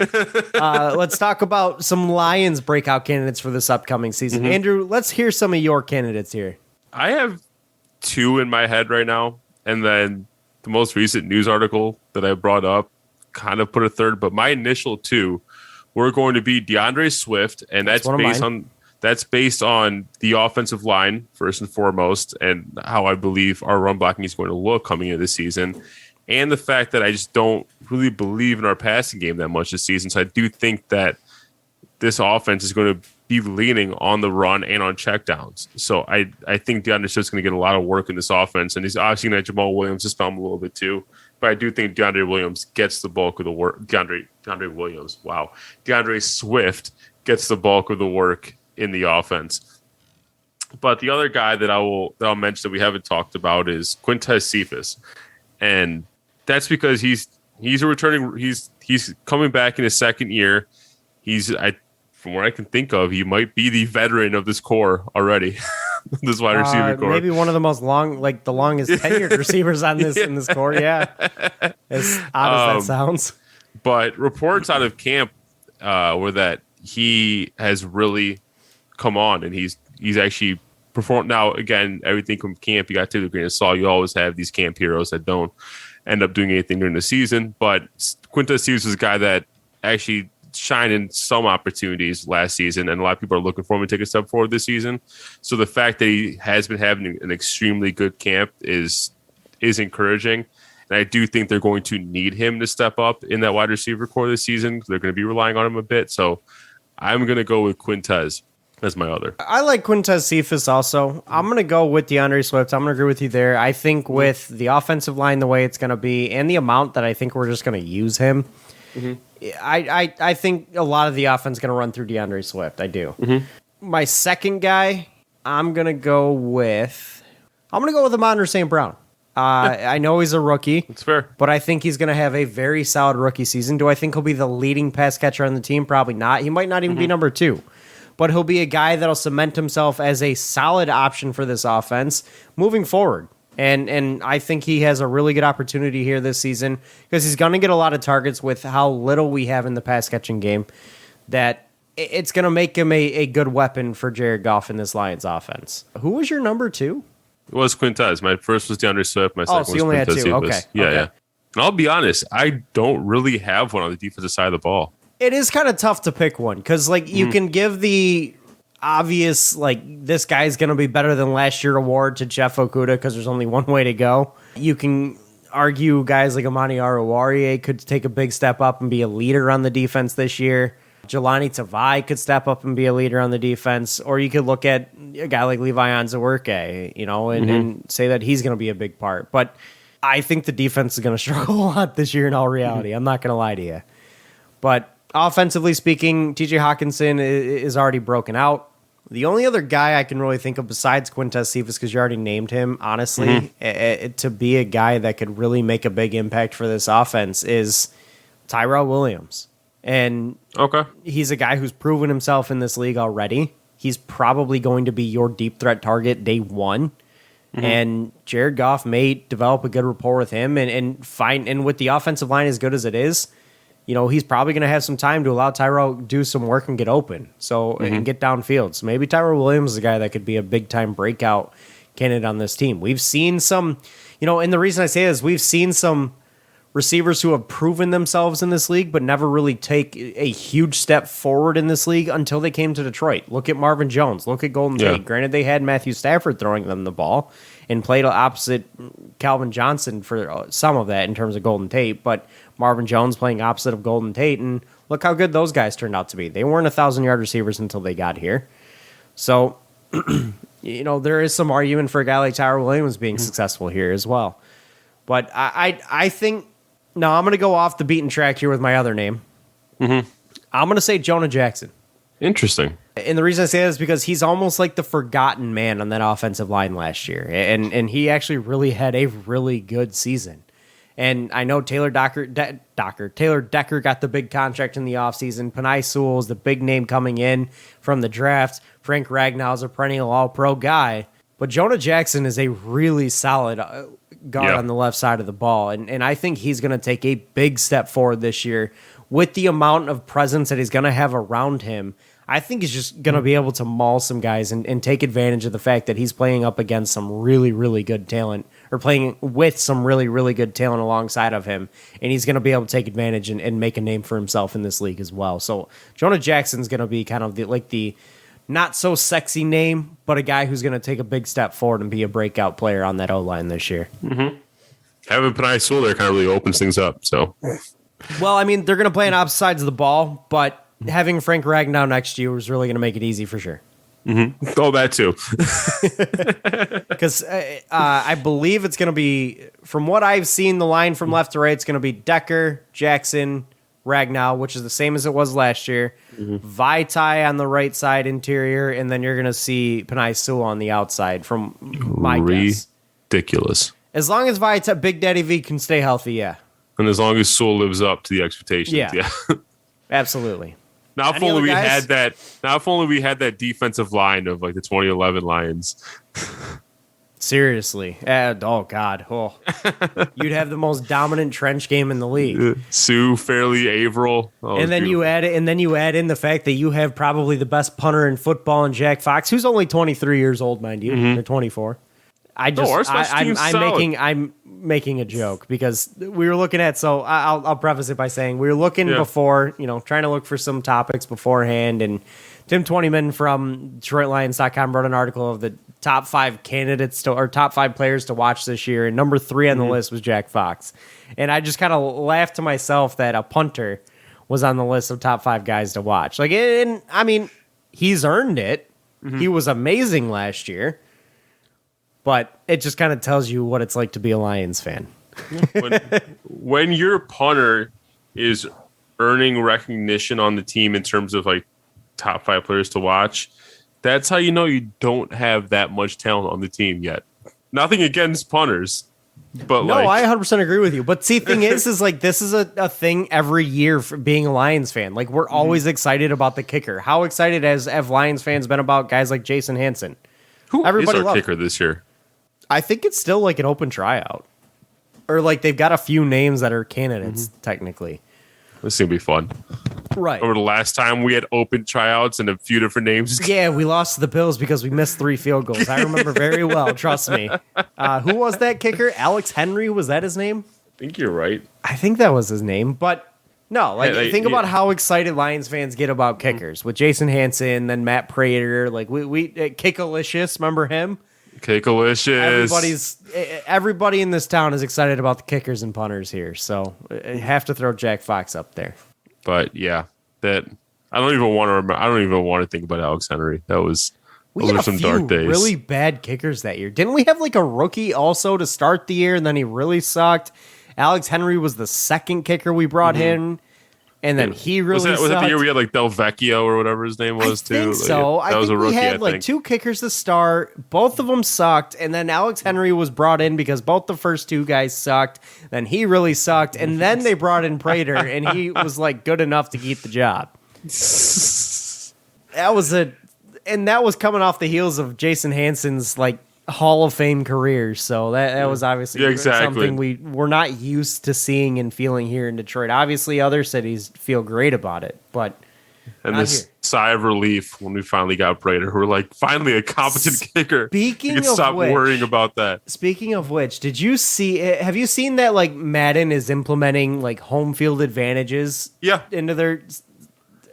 Let's talk about some Lions breakout candidates for this upcoming season. Andrew, let's hear some of your candidates here. I have 2 in my head right now, and then the most recent news article that I brought up kind of put a third, but my initial 2 were going to be DeAndre Swift, and that's based on the offensive line, first and foremost, and how I believe our run blocking is going to look coming into this season, and the fact that I just don't really believe in our passing game that much this season. So I do think that this offense is going to be leaning on the run and on checkdowns. So I think DeAndre Swift's going to get a lot of work in this offense, and he's obviously going to Jamal Williams just found him a little bit too. But I do think DeAndre Williams gets the bulk of the work. DeAndre Swift gets the bulk of the work in the offense. But the other guy that I'll mention that we haven't talked about is Quintez Cephas. And that's because he's coming back in his second year. From what I can think of, he might be the veteran of this core already. This wide receiver core. Maybe one of the most longest tenured receivers on this in this core, yeah. As odd as that sounds. But reports out of camp were that he has really come on, and he's actually performed. Now, again, everything from camp, you got to the grain of salt. You always have these camp heroes that don't end up doing anything during the season. But Quintez Cephas is a guy that actually shined in some opportunities last season, and a lot of people are looking for him to take a step forward this season. So the fact that he has been having an extremely good camp is encouraging. And I do think they're going to need him to step up in that wide receiver core this season. They're going to be relying on him a bit. So I'm going to go with Quintez as my other. I like Quintez Cephas also. I'm going to go with DeAndre Swift. I'm going to agree with you there. I think with the offensive line the way it's going to be and the amount that I think we're just going to use him, I think a lot of the offense is going to run through DeAndre Swift. I do. My second guy, I'm going to go with Amon-Ra St. Brown. I know he's a rookie. It's fair. But I think he's going to have a very solid rookie season. Do I think he'll be the leading pass catcher on the team? Probably not. He might not even be number 2. But he'll be a guy that'll cement himself as a solid option for this offense moving forward. And I think he has a really good opportunity here this season because he's going to get a lot of targets with how little we have in the pass catching game, that it's going to make him a good weapon for Jared Goff in this Lions offense. Who was your number 2? It was Quintez. My first was DeAndre Swift. My second so was you only had Quintez 2. Cephas. Okay. Yeah, okay. yeah. And I'll be honest, I don't really have one on the defensive side of the ball. It is kind of tough to pick one because, like, you can give the obvious, like, this guy's going to be better than last year award to Jeff Okudah because there's only one way to go. You can argue guys like Amani Oruwariye could take a big step up and be a leader on the defense this year. Jelani Tavai could step up and be a leader on the defense, or you could look at a guy like Levi Onwuzurike, and say that he's going to be a big part. But I think the defense is going to struggle a lot this year in all reality. I'm not going to lie to you. But offensively speaking, TJ Hawkinson is already broken out. The only other guy I can really think of besides Quintez Cephas, because you already named him, honestly, to be a guy that could really make a big impact for this offense is Tyrell Williams. And he's a guy who's proven himself in this league already. He's probably going to be your deep threat target day one. And Jared Goff may develop a good rapport with him and with the offensive line as good as it is, he's probably going to have some time to allow Tyrell do some work and get open. And get downfield. So maybe Tyrell Williams is a guy that could be a big time breakout candidate on this team. We've seen some, and the reason I say this, we've seen some receivers who have proven themselves in this league but never really take a huge step forward in this league until they came to Detroit. Look at Marvin Jones. Look at Golden Tate. Granted, they had Matthew Stafford throwing them the ball and played opposite Calvin Johnson for some of that in terms of Golden Tate, but Marvin Jones playing opposite of Golden Tate, and look how good those guys turned out to be. They weren't 1,000-yard receivers until they got here. So, there is some argument for a guy like Tyrell Williams being successful here as well. But I think... No, I'm going to go off the beaten track here with my other name. I'm going to say Jonah Jackson. Interesting. And the reason I say that is because he's almost like the forgotten man on that offensive line last year. And he actually really had a really good season. And I know Taylor Decker got the big contract in the offseason. Penei Sewell is the big name coming in from the draft. Frank Ragnow is a perennial all-pro guy. But Jonah Jackson is a really solid guard on the left side of the ball. And I think he's going to take a big step forward this year with the amount of presence that he's going to have around him. I think he's just going to be able to maul some guys and take advantage of the fact that he's playing up against some really, really good talent, or playing with some really, really good talent alongside of him. And he's going to be able to take advantage and make a name for himself in this league as well. So Jonah Jackson's going to be kind of the not so sexy name, but a guy who's going to take a big step forward and be a breakout player on that O-line this year. Having Penei Sewell there kind of really opens things up. So, well, I memean, they're going to play on opposite sides of the ball, but having Frank Ragnow next to you is really going to make it easy for sure. Oh, that too. Because I believe it's going to be, from what I've seen, the line from left to right, it's going to be Decker, Jackson, Ragnow, which is the same as it was last year. Vaitai on the right side interior, and then you're going to see Penei Sewell on the outside from my guess. Ridiculous. As long as Vaitai, Big Daddy V can stay healthy, yeah. And as long as Sewell lives up to the expectations, yeah. Absolutely. Now, if only we had that. Now, if only we had that defensive line of like the 2011 Lions. Seriously. Oh, God. Oh. You'd have the most dominant trench game in the league. Sue, Fairley, Averill. And then you add in the fact that you have probably the best punter in football in Jack Fox, who's only 23 years old, mind you, or 24. I'm making a joke because we were looking at. So I'll preface it by saying we were looking before, trying to look for some topics beforehand, and Tim Twentyman from DetroitLions.com wrote an article of the top 5 candidates or top 5 players to watch this year, and number 3 on the list was Jack Fox. And I just kind of laughed to myself that a punter was on the list of top 5 guys to watch. Like, and I mean, he's earned it. He was amazing last year, but it just kind of tells you what it's like to be a Lions fan. when your punter is earning recognition on the team in terms of like top 5 players to watch, that's how you know you don't have that much talent on the team yet. Nothing against punters, but no, I 100% agree with you. But see, thing is like this is a thing every year for being a Lions fan. Like we're always excited about the kicker. How excited have Lions fans been about guys like Jason Hansen? Who is our kicker this year? I think it's still like an open tryout, or like they've got a few names that are candidates technically. This is gonna be fun. Right. Over the last time we had open tryouts and a few different names. Yeah, we lost to the Bills because we missed 3 field goals. I remember very well. Trust me. Who was that kicker? Alex Henry, was that his name? I think you're right. I think that was his name, but no. Think about how excited Lions fans get about kickers with Jason Hansen, then Matt Prater. Like we Kickalicious, remember him? Kickalicious. Everybody in this town is excited about the kickers and punters here, so I have to throw Jack Fox up there. But yeah, that I don't even want to remember. I don't even want to think about Alex Henry. Those were some dark days. Really bad kickers that year. Didn't we have like a rookie also to start the year, and then he really sucked? Alex Henry was the second kicker we brought in. And then he really was that the year we had like Del Vecchio or whatever his name was too? I think so. That was a rookie. We had like 2 kickers to start. Both of them sucked. And then Alex Henry was brought in because both the first 2 guys sucked. Then he really sucked. And then they brought in Prater and he was like good enough to keep the job. That was coming off the heels of Jason Hansen's like Hall of Fame career, so that was obviously something we're not used to seeing and feeling here in Detroit. Obviously, other cities feel great about it, but and this sigh of relief when we finally got Prater, we're like, finally a competent kicker. Speaking you can of stop which, worrying about that. Speaking of which, have you seen that like Madden is implementing like home field advantages? Yeah, into their.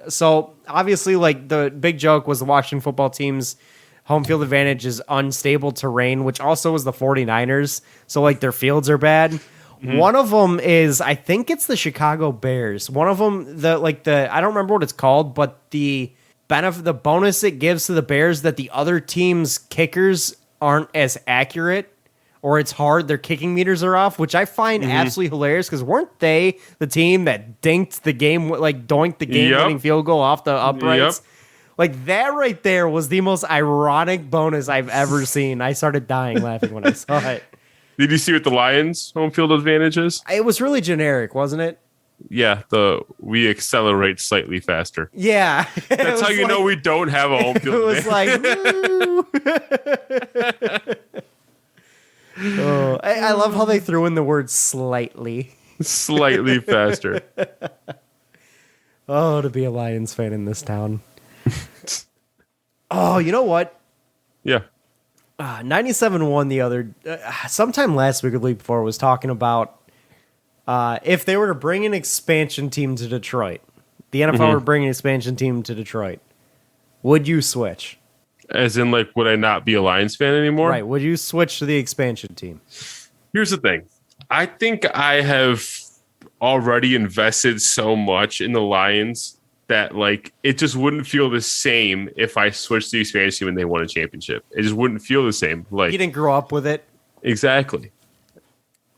So obviously, like the big joke was the Washington football team's home field advantage is unstable terrain, which also was the 49ers. So, like, their fields are bad. Mm-hmm. One of them is, I think it's the Chicago Bears. One of them, I don't remember what it's called, but the bonus it gives to the Bears that the other team's kickers aren't as accurate, or it's hard, their kicking meters are off, which I find absolutely hilarious, because weren't they the team that doinked the game-winning field goal off the uprights? Yep. Like, that right there was the most ironic bonus I've ever seen. I started dying laughing when I saw it. Did you see what the Lions' home field advantage is? It was really generic, wasn't it? Yeah, we accelerate slightly faster. Yeah. That's how you know we don't have a home field advantage. It was like, woo. I love how they threw in the word slightly. Slightly faster. Oh, to be a Lions fan in this town. Oh, you know what? Yeah. 97-1 the other sometime last week or the week before was talking about if they were to bring an expansion team to Detroit, the NFL were bringing an expansion team to Detroit, would you switch? As in, like, would I not be a Lions fan anymore? Right. Would you switch to the expansion team? Here's the thing. I think I have already invested so much in the Lions that, like, it just wouldn't feel the same if I switched to the expansion team and they won a championship. It just wouldn't feel the same. Like, you didn't grow up with it. Exactly.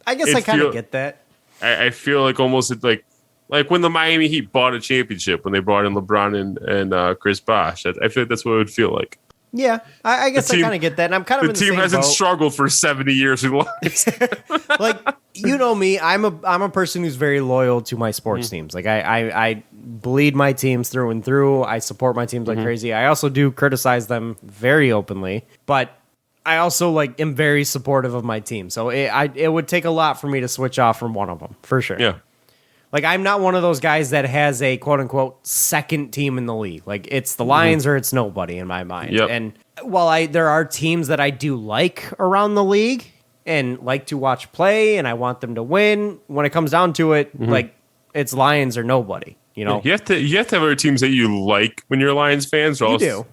I guess I kind of get that. I feel like almost like when the Miami Heat bought a championship when they brought in LeBron and Chris Bosh. I feel like that's what it would feel like. Yeah, I guess I kind of get that. And I'm kind of the team hasn't struggled for 70 years in life. Like, you know me, I'm a person who's very loyal to my sports teams. Like, I bleed my teams through and through. I support my teams like crazy. I also do criticize them very openly, but I also like am very supportive of my team, so it would take a lot for me to switch off from one of them for sure. Yeah. Like I'm not one of those guys that has a quote unquote second team in the league. Like it's the Lions or it's nobody in my mind. Yep. And while there are teams that I do like around the league and like to watch play, and I want them to win, when it comes down to it, like it's Lions or nobody. You know, you have to have other teams that you like when you're Lions fans. Or you else do.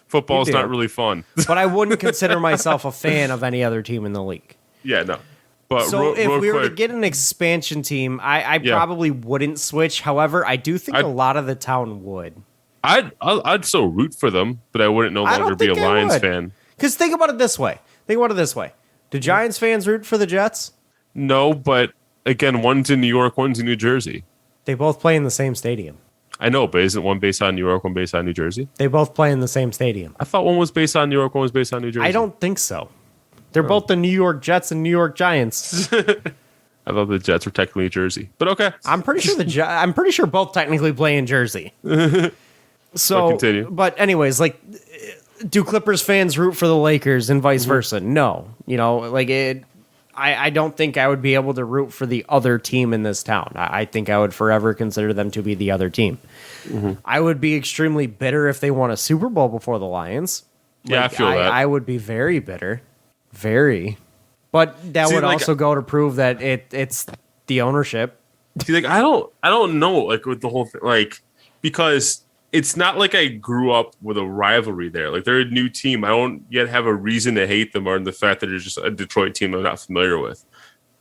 Football's not really fun. But I wouldn't consider myself a fan of any other team in the league. Yeah, no. But So if real we were to quick, get an expansion team, I probably wouldn't switch. However, I do think a lot of the town would. I'd still root for them, but I wouldn't no longer be a Lions fan. Because think about it this way. Do Giants fans root for the Jets? No, but again, one's in New York, one's in New Jersey. They both play in the same stadium. I know, but isn't one based on New York, one based on New Jersey? They both play in the same stadium. I thought one was based on New York, one was based on New Jersey. I don't think so. They're both the New York Jets and New York Giants. I thought the Jets were technically Jersey, but okay. I'm pretty sure both technically play in Jersey. So, continue. but anyways, like, do Clippers fans root for the Lakers and vice versa? No, like it. I don't think I would be able to root for the other team in this town. I think I would forever consider them to be the other team. I would be extremely bitter if they won a Super Bowl before the Lions. Yeah, I feel that. I would be very bitter. Very. But that would also go to prove that it's the ownership. See, like I don't know, like with the whole thing, like because it's not like I grew up with a rivalry there. Like they're a new team. I don't yet have a reason to hate them, or in the fact that they're just a Detroit team I'm not familiar with.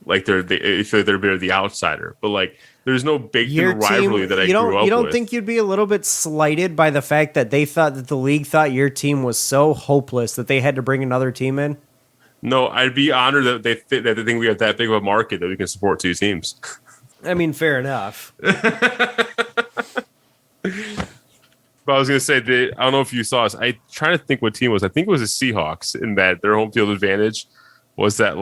Like they're the outsider, but like there's no baked-in rivalry that I grew up with. You don't think you'd be a little bit slighted by the fact that they thought that the league thought your team was so hopeless that they had to bring another team in? No, I'd be honored that they think we have that big of a market that we can support two teams. I mean, fair enough. But I was going to say, I don't know if you saw this. I trying to think what team it was. I think it was the Seahawks, in that their home field advantage was that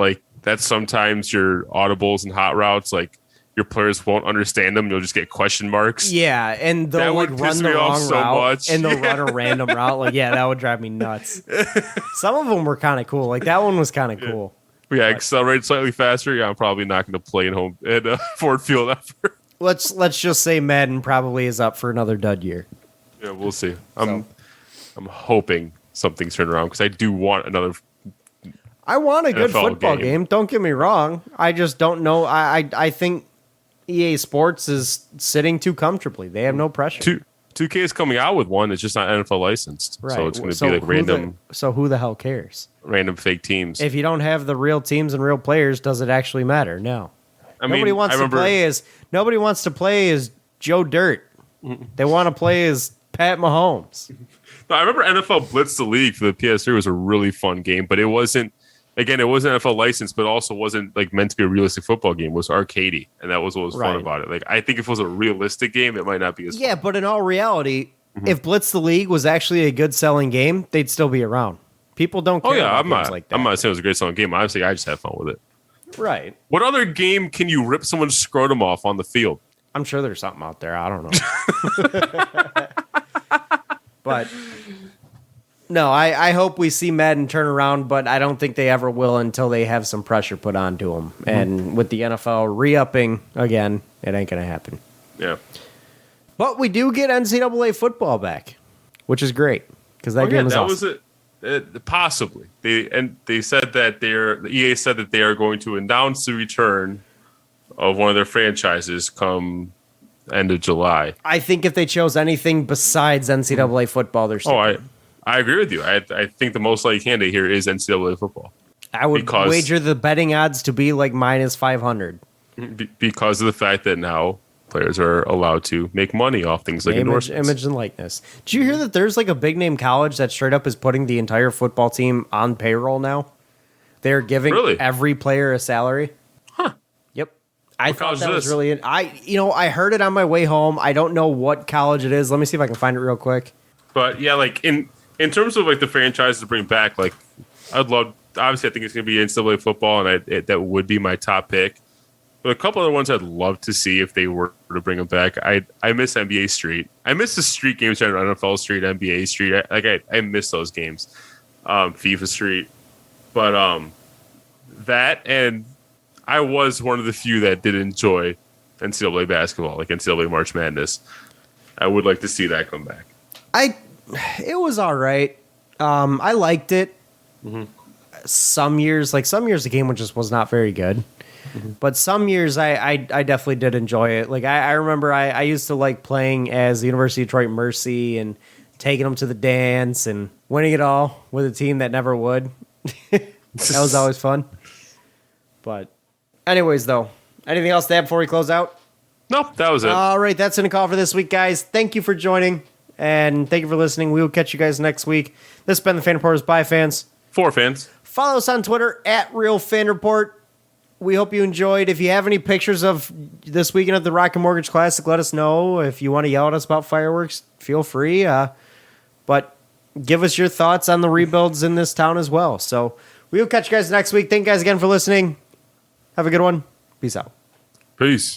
sometimes your audibles and hot routes, like your players won't understand them. You'll just get question marks. Yeah, and they'll that would run piss the me off wrong so route, much. and they'll run a random route. Like, yeah, that would drive me nuts. Some of them were kind of cool. Like that one was kind of cool. Yeah, accelerate slightly faster. Yeah, I'm probably not going to play in Ford Field ever. Let's just say Madden probably is up for another dud year. Yeah, we'll see. I'm hoping something's turned around because I do want another. I want a good NFL football game. Don't get me wrong. I just don't know. I think EA Sports is sitting too comfortably. They have no pressure. 2K is coming out with one. It's just not NFL licensed, Right. so it's going to be like random. So who the hell cares? Random fake teams. If you don't have the real teams and real players, does it actually matter? No. I mean, Nobody wants to play as Joe Dirt. They want to play as Pat Mahomes. No, I remember NFL Blitz the League for the PS3 was a really fun game, but it wasn't NFL licensed, but also wasn't like meant to be a realistic football game. It was arcadey, and that was what was fun about it. Like I think if it was a realistic game, it might not be as fun. Yeah, but in all reality, if Blitz the League was actually a good selling game, they'd still be around. People don't care about games like that. I'm not saying it was a great selling game. Honestly, I just had fun with it. Right. What other game can you rip someone's scrotum off on the field? I'm sure there's something out there. I don't know. But no, I hope we see Madden turn around, but I don't think they ever will until they have some pressure put onto them. And with the NFL re-upping again, it ain't going to happen. Yeah. But we do get NCAA football back, which is great because that game is awesome. Possibly. They said that the EA said that they are going to announce the return of one of their franchises come end of July. I think if they chose anything besides NCAA football, they're still I agree with you. I think the most likely candidate here is NCAA football. I would wager the betting odds to be like minus 500. Because of the fact that now players are allowed to make money off things like endorsements. Image and likeness. Did you hear that there's like a big name college that straight up is putting the entire football team on payroll now? They're giving every player a salary. Huh. Yep. I thought that was really I heard it on my way home. I don't know what college it is. Let me see if I can find it real quick. But yeah, like in terms of like the franchises to bring back, like I'd love. Obviously, I think it's going to be NCAA football, and that would be my top pick. But a couple other ones I'd love to see if they were to bring them back. I miss NBA Street. I miss the street games on NFL Street, NBA Street. I miss those games. FIFA Street. But that, and I was one of the few that did enjoy NCAA basketball, like NCAA March Madness. I would like to see that come back. It was all right. I liked it. Mm-hmm. Some years the game just was not very good. Mm-hmm. But some years I definitely did enjoy it. Like I remember I used to like playing as the University of Detroit Mercy and taking them to the dance and winning it all with a team that never would. That was always fun. But anyways, though, anything else to add before we close out? Nope, that was it. All right, that's going to call for this week, guys. Thank you for joining, and thank you for listening. We will catch you guys next week. This has been the Fan Reporters by Fans. For fans. Follow us on Twitter at RealFanReport. We hope you enjoyed. If you have any pictures of this weekend at the Rocket Mortgage Classic, let us know. If you want to yell at us about fireworks, feel free. But give us your thoughts on the rebuilds in this town as well. So we will catch you guys next week. Thank you guys again for listening. Have a good one. Peace out. Peace.